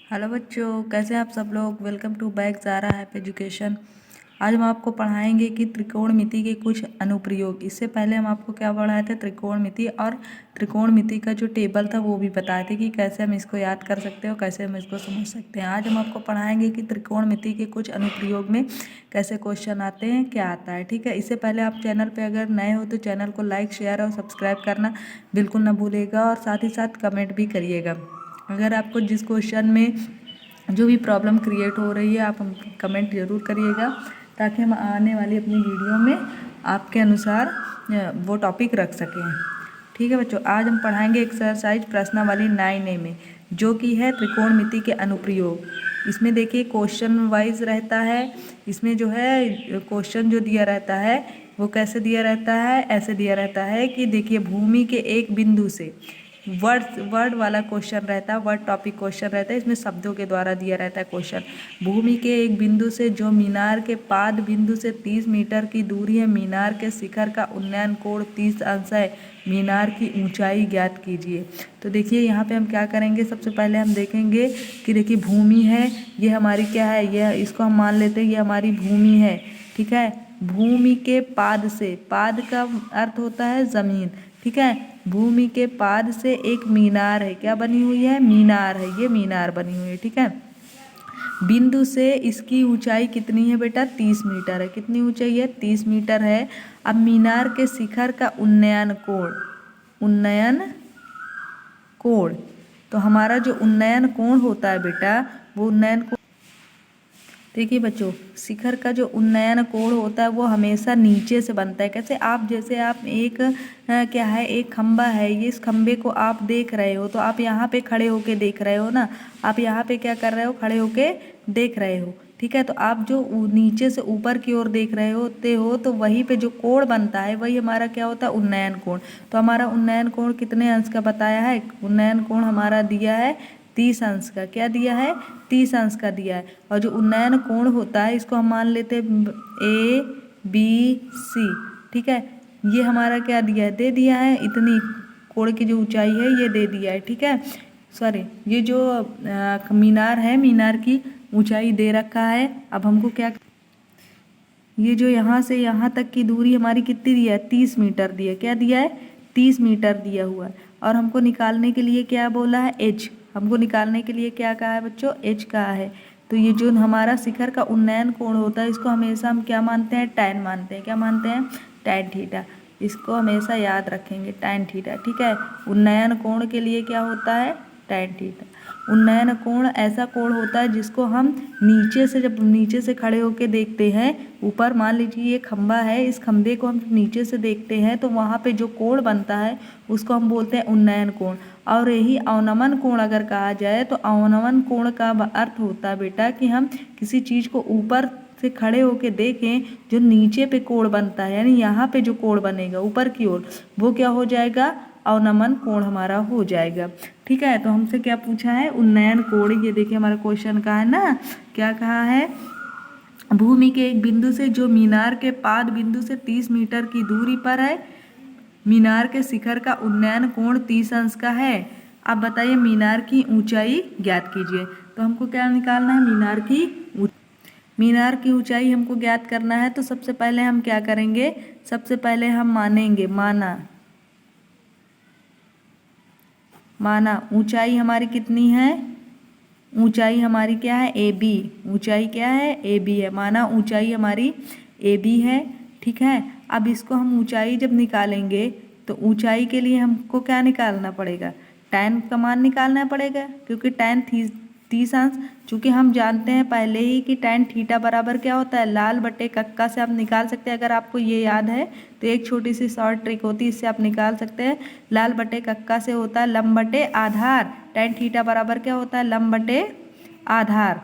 Hello बच्चों, कैसे हैं आप सब लोग। वेलकम टू बैक ज़ारा हैप एजुकेशन। आज हम आपको पढ़ाएंगे कि त्रिकोणमिति के कुछ अनुप्रयोग। इससे पहले हम आपको क्या पढ़ाए थे, त्रिकोणमिति, और त्रिकोणमिति का जो टेबल था वो भी बताए थे कि कैसे हम इसको याद कर सकते हैं और कैसे हम इसको समझ सकते हैं। आज हम आपको पढ़ाएंगे कि त्रिकोणमिति के कुछ अनुप्रयोग में कैसे क्वेश्चन आते हैं, क्या आता है। ठीक है, इससे पहले आप चैनल पर अगर नए हो तो चैनल को लाइक, शेयर और सब्सक्राइब करना बिल्कुल ना भूलिएगा, और साथ ही साथ कमेंट भी करिएगा। अगर आपको जिस क्वेश्चन में जो भी प्रॉब्लम क्रिएट हो रही है आप हम कमेंट ज़रूर करिएगा, ताकि हम आने वाली अपनी वीडियो में आपके अनुसार वो टॉपिक रख सकें। ठीक है बच्चों, आज हम पढ़ाएंगे एक्सरसाइज प्रश्नावली 9A में, जो कि है त्रिकोणमिति के अनुप्रयोग। इसमें देखिए क्वेश्चन वाइज रहता है। इसमें जो है क्वेश्चन जो दिया रहता है वो कैसे दिया रहता है, ऐसे दिया रहता है कि देखिए भूमि के एक बिंदु से वर्ड वाला क्वेश्चन रहता है, वर्ड टॉपिक क्वेश्चन रहता है। इसमें शब्दों के द्वारा दिया रहता है क्वेश्चन। भूमि के एक बिंदु से जो मीनार के पाद बिंदु से 30 मीटर की दूरी है, मीनार के शिखर का उन्नयन कोण 30 अंश है, मीनार की ऊंचाई ज्ञात कीजिए। तो देखिए यहाँ पे हम क्या करेंगे, सबसे पहले हम देखेंगे कि देखिए भूमि है, ये हमारी क्या है, यह इसको हम मान लेते हैं ये हमारी भूमि है। ठीक है, भूमि के पाद से, पाद का अर्थ होता है जमीन। ठीक है, भूमि के पाद से एक मीनार है, क्या बनी हुई है, मीनार है, ये मीनार बनी हुई है। ठीक है, बिंदु से इसकी ऊंचाई कितनी है बेटा, 30 मीटर है। कितनी ऊंचाई है, 30 मीटर है। अब मीनार के शिखर का उन्नयन कोण, उन्नयन कोण, तो हमारा जो उन्नयन कोण होता है बेटा, वो उन्नयन कोण, देखिए बच्चों, शिखर का जो उन्नयन कोण होता है वो हमेशा नीचे से बनता है। कैसे, आप जैसे आप एक क्या है, एक खंबा है, ये इस खंबे को आप देख रहे हो, तो आप यहाँ पे खड़े होके देख रहे हो ना, आप यहाँ पे क्या कर रहे हो, खड़े होके देख रहे हो। ठीक है, तो आप जो नीचे से ऊपर की ओर देख रहे होते हो, तो वहीं पे जो कोण बनता है वही हमारा क्या होता है, उन्नयन कोण। तो हमारा उन्नयन कोण कितने अंश का बताया है, उन्नयन कोण हमारा दिया है 30 अंश का। क्या दिया है, 30 अंश का दिया है। और जो उन्नयन कोण होता है इसको हम मान लेते हैं ABC। ठीक है, ये हमारा क्या दिया है, दे दिया है, इतनी कोण की जो ऊंचाई है ये दे दिया है। ठीक है, सॉरी, ये जो मीनार है, मीनार की ऊंचाई दे रखा है। अब हमको क्या, ये जो यहाँ से यहाँ तक की दूरी हमारी कितनी दिया है, 30 मीटर दिया है। क्या दिया है, 30 मीटर दिया हुआ है। और हमको निकालने के लिए क्या बोला है, एच। हमको निकालने के लिए क्या कहा है बच्चों, एच कहा है। तो ये जो हमारा शिखर का उन्नयन कोण होता है इसको हमेशा हम क्या मानते हैं, टैन मानते हैं। क्या मानते हैं, टैन थीटा। इसको हमेशा याद रखेंगे, टैन थीटा। ठीक है, उन्नयन कोण के लिए क्या होता है, टैन थीटा। उन्नयन कोण ऐसा कोण होता है जिसको हम नीचे से, जब नीचे से खड़े होकर देखते हैं, ऊपर मान लीजिए ये खंबा है, इस खंबे को हम नीचे से देखते हैं तो वहाँ पे जो कोण बनता है उसको हम बोलते हैं उन्नयन कोण। और यही अवनमन कोण अगर कहा जाए तो अवनमन कोण का अर्थ होता है बेटा कि हम किसी चीज़ को ऊपर से खड़े होके देखें, जो नीचे पे कोण बनता है, यानी यहाँ पे जो कोण बनेगा ऊपर की ओर, वो क्या हो जाएगा, अवनमन कोण हमारा हो जाएगा। ठीक है, तो हमसे क्या पूछा है, उन्नयन कोण। ये देखिए हमारा क्वेश्चन का है ना, क्या कहा है, भूमि के एक बिंदु से जो मीनार के पाद बिंदु से 30 मीटर की दूरी पर है, मीनार के शिखर का उन्नयन कोण 30 अंश का है। अब बताइए मीनार की ऊंचाई ज्ञात कीजिए। तो हमको क्या निकालना है, मीनार की ऊंचाई हमको ज्ञात करना है। तो सबसे पहले हम क्या करेंगे, सबसे पहले हम मानेंगे, माना ऊंचाई हमारी कितनी है, ऊंचाई हमारी क्या है, AB। ऊंचाई क्या है, AB है। माना ऊंचाई हमारी AB है। ठीक है, अब इसको हम ऊंचाई जब निकालेंगे तो ऊंचाई के लिए हमको क्या निकालना पड़ेगा, टैन का मान निकालना पड़ेगा, क्योंकि टैन 30 अंश, चूँकि हम जानते हैं पहले ही कि टैन थीटा बराबर क्या होता है, लाल बटे कक्का से आप निकाल सकते हैं। अगर आपको ये याद है तो एक छोटी सी शॉर्ट ट्रिक होती है, इससे आप निकाल सकते हैं। लाल बटे कक्का से होता है लंब बटे आधार, टैन थीटा बराबर क्या होता है, लंब बटे आधार।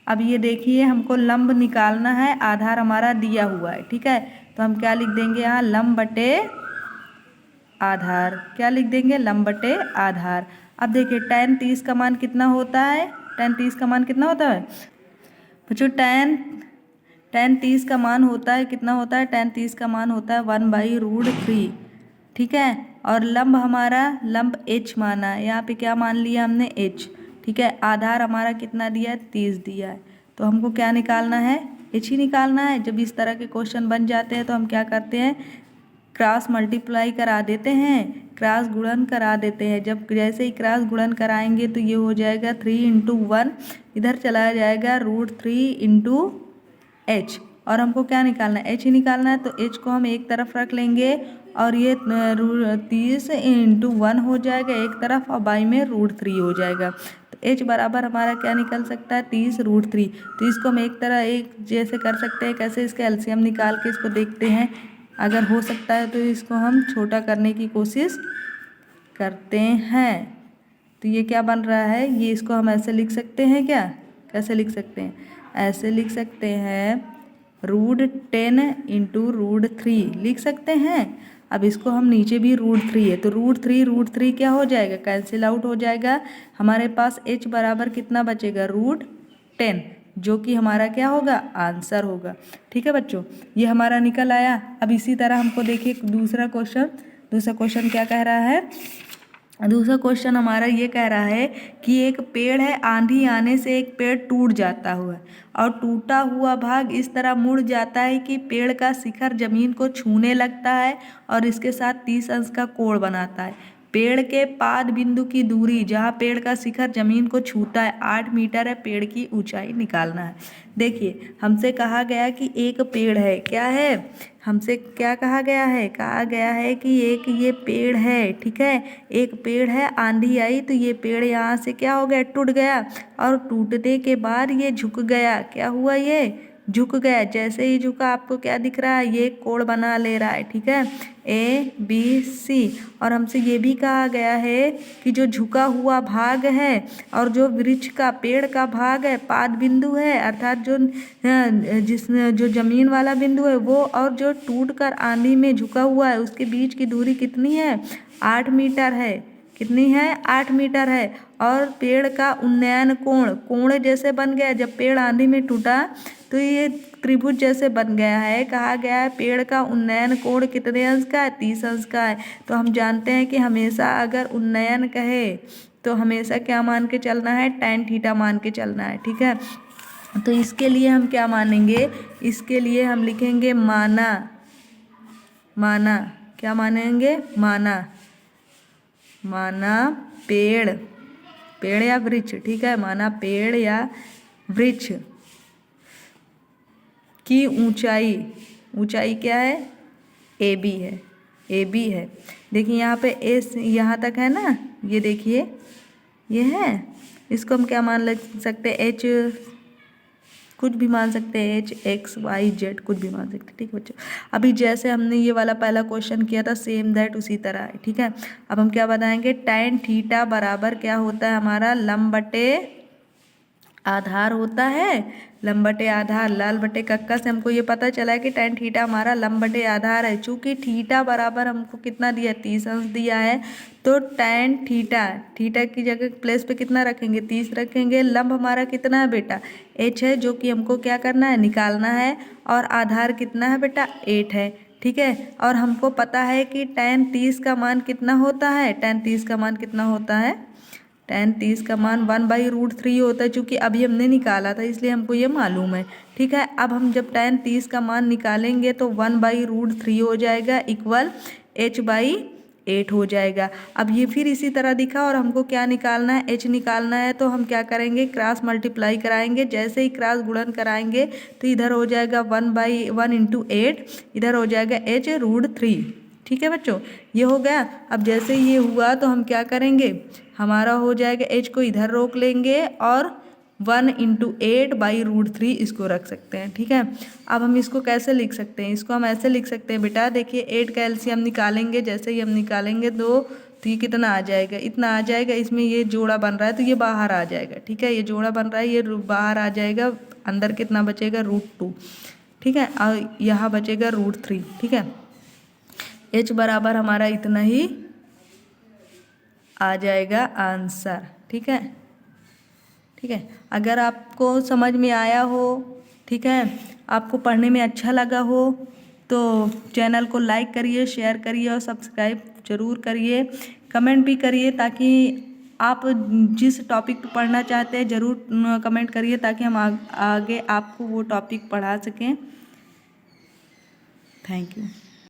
अब ये देखिए हमको लंब निकालना है, आधार हमारा दिया हुआ है। ठीक है, तो हम क्या लिख देंगे यहाँ, लंब बटे आधार। क्या लिख देंगे, लंब बटे आधार। अब देखिए टैन 30 का मान कितना होता है, टैन 30 का मान कितना होता है बच्चों, टैन 30 का मान होता है, कितना होता है, टैन 30 का मान होता है 1/√3। ठीक है, और लंब हमारा, लंब H माना है, यहाँ पे क्या मान लिया हमने, H। ठीक है। आधार हमारा कितना दिया है, 30 दिया है। तो हमको क्या निकालना है, एच ही निकालना है। जब इस तरह के क्वेश्चन बन जाते हैं तो हम क्या करते हैं, क्रॉस मल्टीप्लाई करा देते हैं, क्रॉस गुणन करा देते हैं। जब जैसे ही क्रॉस गुणन कराएंगे तो ये हो जाएगा 3 इंटू 1, इधर चला जाएगा √3 इंटू एच। और हमको क्या निकालना है, एच ही निकालना है। तो एच को हम एक तरफ रख लेंगे और ये 30 इंटू 1 हो जाएगा एक तरफ और बाई में √3 हो जाएगा। तो एच बराबर हमारा क्या निकल सकता है, 30 √3। तो इसको हम एक तरह एक जैसे कर सकते हैं, कैसे, इसका एलसीएम निकाल के इसको देखते हैं। अगर हो सकता है तो इसको हम छोटा करने की कोशिश करते हैं। तो ये क्या बन रहा है, ये इसको हम ऐसे लिख सकते हैं क्या, कैसे लिख सकते हैं, ऐसे लिख सकते हैं √10 इंटू √3 लिख सकते हैं। अब इसको हम नीचे भी √3 है तो √3 क्या हो जाएगा, कैंसिल आउट हो जाएगा। हमारे पास h बराबर कितना बचेगा, √10, जो कि हमारा क्या होगा, आंसर होगा। ठीक है बच्चों, ये हमारा निकल आया। अब इसी तरह हमको देखिए दूसरा क्वेश्चन क्या कह रहा है। दूसरा क्वेश्चन हमारा ये कह रहा है कि एक पेड़ है, आंधी आने से एक पेड़ टूट जाता हुआ और टूटा हुआ भाग इस तरह मुड़ जाता है कि पेड़ का शिखर जमीन को छूने लगता है और इसके साथ 30 अंश का कोण बनाता है। पेड़ के पाद बिंदु की दूरी जहाँ पेड़ का शिखर जमीन को छूता है 8 मीटर है। पेड़ की ऊंचाई निकालना है। देखिए हमसे कहा गया कि एक पेड़ है, क्या है, हमसे क्या कहा गया है कि एक ये पेड़ है, ठीक है, एक पेड़ है, आंधी आई तो ये पेड़ यहाँ से क्या हो गया, टूट गया और टूटने के बाद ये झुक गया। क्या हुआ, ये झुक गया। जैसे ही झुका आपको क्या दिख रहा है, ये कोण बना ले रहा है, ठीक है, ABC। और हमसे ये भी कहा गया है कि जो झुका हुआ भाग है और जो वृक्ष का पेड़ का भाग है पाद बिंदु है, अर्थात जो जमीन वाला बिंदु है वो, और जो टूट कर आंधी में झुका हुआ है उसके बीच की दूरी कितनी है, 8 मीटर है। कितनी है, 8 मीटर है। और पेड़ का उन्नयन कोण जैसे बन गया, जब पेड़ आंधी में टूटा तो ये त्रिभुज जैसे बन गया है। कहा गया है पेड़ का उन्नयन कोण कितने अंश का है, 30 अंश का है। तो हम जानते हैं कि हमेशा अगर उन्नयन कहे तो हमेशा क्या मान के चलना है, tan थीटा मान के चलना है, ठीक है। तो इसके लिए हम क्या मानेंगे, इसके लिए हम लिखेंगे माना, क्या मानेंगे, माना पेड़ या वृक्ष, ठीक है, माना पेड़ या वृक्ष की ऊंचाई क्या है, AB है। देखिए यहाँ पे S यहाँ तक है ना, ये देखिए ये है, इसको हम क्या मान सकते हैं, H कुछ भी मान सकते हैं, H X Y Z कुछ भी मान सकते हैं, ठीक है बच्चों। अभी जैसे हमने ये वाला पहला क्वेश्चन किया था सेम दैट उसी तरह है, ठीक है। अब हम क्या बताएंगे, tan थीटा बराबर क्या होता है हमारा, लंब बटे आधार होता है, लंब बटे आधार, लाल बटे कक्का से हमको ये पता चला है कि tan थीटा हमारा लंब बटे आधार है। चूंकि थीटा बराबर हमको कितना दिया, 30 अंश दिया है, तो tan थीटा की जगह प्लेस पे कितना रखेंगे, 30 रखेंगे। लंब हमारा कितना है बेटा, h है, जो कि हमको क्या करना है, निकालना है। और आधार कितना है बेटा, 8 है, ठीक है। और हमको पता है कि tan 30 का मान कितना होता है, tan 30 का मान कितना होता है, tan 30 का मान 1/√3 होता है। चूँकि अभी हमने निकाला था इसलिए हमको ये मालूम है, ठीक है। अब हम जब tan 30 का मान निकालेंगे तो 1/√3 हो जाएगा इक्वल h/8 हो जाएगा। अब ये फिर इसी तरह दिखा और हमको क्या निकालना है, h निकालना है। तो हम क्या करेंगे, क्रॉस मल्टीप्लाई कराएंगे। जैसे ही क्रॉस गुणन कराएंगे तो इधर हो जाएगा 1/1 इंटू 8, इधर हो जाएगा h√3, ठीक है बच्चों, ये हो गया। अब जैसे ये हुआ तो हम क्या करेंगे, हमारा हो जाएगा h को इधर रोक लेंगे और 1 इंटू 8/√3 इसको रख सकते हैं, ठीक है। अब हम इसको कैसे लिख सकते हैं, इसको हम ऐसे लिख सकते हैं बेटा, देखिए 8 का एलसीएम निकालेंगे। जैसे ही हम निकालेंगे तो ये कितना आ जाएगा, इतना आ जाएगा। इसमें ये जोड़ा बन रहा है तो ये बाहर आ जाएगा, ठीक है, ये जोड़ा बन रहा है, ये बाहर आ जाएगा। अंदर कितना बचेगा, √2, ठीक है, और यहाँ बचेगा √3, ठीक है। h बराबर हमारा इतना ही आ जाएगा आंसर, ठीक है, ठीक है। अगर आपको समझ में आया हो, ठीक है, आपको पढ़ने में अच्छा लगा हो तो चैनल को लाइक करिए, शेयर करिए और सब्सक्राइब ज़रूर करिए, कमेंट भी करिए ताकि आप जिस टॉपिक पर पढ़ना चाहते हैं ज़रूर कमेंट करिए, ताकि हम आगे आपको वो टॉपिक पढ़ा सकें। Thank you.